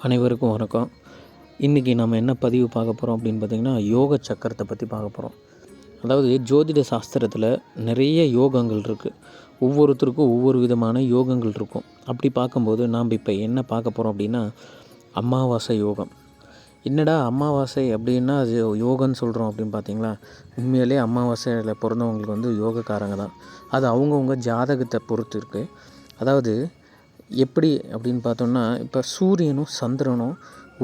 அனைவருக்கும் வணக்கம். இன்றைக்கி நம்ம என்ன பதிவு பார்க்க போகிறோம் அப்படின்னு பார்த்திங்கன்னா, யோக சக்கரத்தை பற்றி பார்க்க போகிறோம். அதாவது ஜோதிட சாஸ்திரத்தில் நிறைய யோகங்கள் இருக்குது. ஒவ்வொருத்தருக்கும் ஒவ்வொரு விதமான யோகங்கள் இருக்கும். அப்படி பார்க்கும்போது நாம் இப்போ என்ன பார்க்க போகிறோம் அப்படின்னா, அமாவாசை யோகம். என்னடா அமாவாசை அப்படின்னா அது யோகன்னு சொல்கிறோம் அப்படின்னு பார்த்தீங்களா, உண்மையிலே அமாவாசையில் பிறந்தவங்களுக்கு வந்து யோகக்காரங்க தான். அது அவங்கவுங்க ஜாதகத்தை பொறுத்து இருக்குது. அதாவது எப்படி அப்படின்னு பார்த்தோம்னா, இப்போ சூரியனும் சந்திரனும்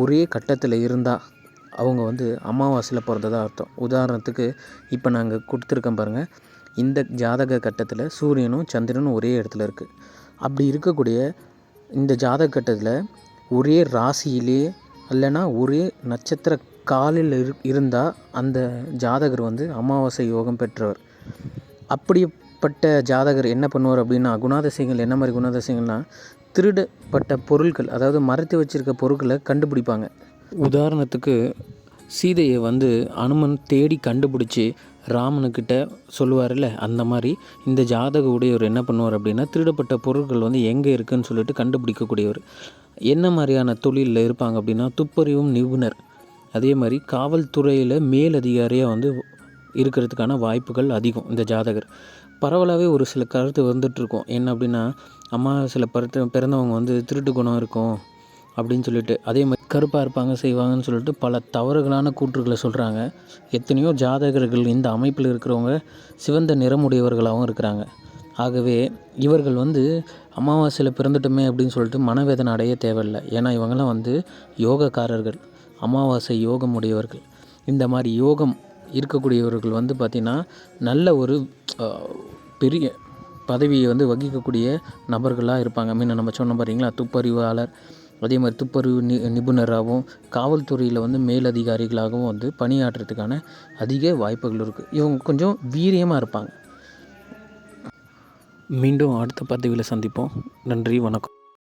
ஒரே கட்டத்தில் இருந்தால் அவங்க வந்து அமாவாசையில் பிறந்ததா அர்த்தம். உதாரணத்துக்கு இப்போ நாங்கள் கொடுத்துருக்கோம் பாருங்கள், இந்த ஜாதக கட்டத்தில் சூரியனும் சந்திரனும் ஒரே இடத்துல இருக்குது. அப்படி இருக்கக்கூடிய இந்த ஜாதக கட்டத்தில் ஒரே ராசியிலே இல்லைன்னா ஒரே நட்சத்திர காலில் இருந்தால் அந்த ஜாதகர் வந்து அமாவாசை யோகம் பெற்றவர். அப்படிப்பட்ட ஜாதகர் என்ன பண்ணுவார் அப்படின்னா, குணாதிசயங்கள் என்ன மாதிரி குணாதிசயங்கள்னால், திருடப்பட்ட பொருட்கள், அதாவது மறைத்து வச்சுருக்க பொருட்களை கண்டுபிடிப்பாங்க. உதாரணத்துக்கு சீதையை வந்து அனுமன் தேடி கண்டுபிடிச்சி ராமனுக்கிட்ட சொல்லுவார்ல, அந்த மாதிரி இந்த ஜாதக உடையவர் என்ன பண்ணுவார் அப்படின்னா, திருடப்பட்ட பொருட்கள் வந்து எங்கே இருக்குதுன்னு சொல்லிட்டு கண்டுபிடிக்கக்கூடியவர். என்ன மாதிரியான தொழிலில் இருப்பாங்க அப்படின்னா, துப்பறிவும் நிபுணர். அதே மாதிரி காவல்துறையில் மேலதிகாரியாக வந்து இருக்கிறதுக்கான வாய்ப்புகள் அதிகம் இந்த ஜாதகர். பரவலாகவே ஒரு சில கருத்து வந்துட்டுருக்கோம். என்ன அப்படின்னா, அமாவாசையில் பிறந்தவங்க வந்து திருட்டு குணம் இருக்கும் அப்படின்னு சொல்லிட்டு, அதே மாதிரி கருப்பாக இருப்பாங்க செய்வாங்கன்னு சொல்லிட்டு பல தவறுகளான கூற்றுக்களை சொல்கிறாங்க. எத்தனையோ ஜாதகர்கள் இந்த அமைப்பில் இருக்கிறவங்க சிவந்த நிறமுடையவர்களாகவும் இருக்கிறாங்க. ஆகவே இவர்கள் வந்து அமாவாசையில் பிறந்துட்டோமே அப்படின்னு சொல்லிட்டு மனவேதனை அடைய தேவையில்லை. ஏன்னா இவங்கெல்லாம் வந்து யோகக்காரர்கள், அமாவாசை யோகம் உடையவர்கள். இந்த மாதிரி யோகம் இருக்கக்கூடியவர்கள் வந்து பார்த்திங்கன்னா, நல்ல ஒரு பெரிய பதவியை வந்து வகிக்கக்கூடிய நபர்களாக இருப்பாங்க. முன்ன நம்ம சொன்னோம் பார்த்தீங்களா, துப்பறிவாளர், அதே மாதிரி துப்பறிவு நிபுணராகவும் காவல்துறையில் வந்து மேலதிகாரிகளாகவும் வந்து பணியாற்றுறதுக்கான அதிக வாய்ப்புகள் இருக்குது. இவங்க கொஞ்சம் வீரியமாக இருப்பாங்க. மீண்டும் அடுத்த பதிவில் சந்திப்போம். நன்றி, வணக்கம்.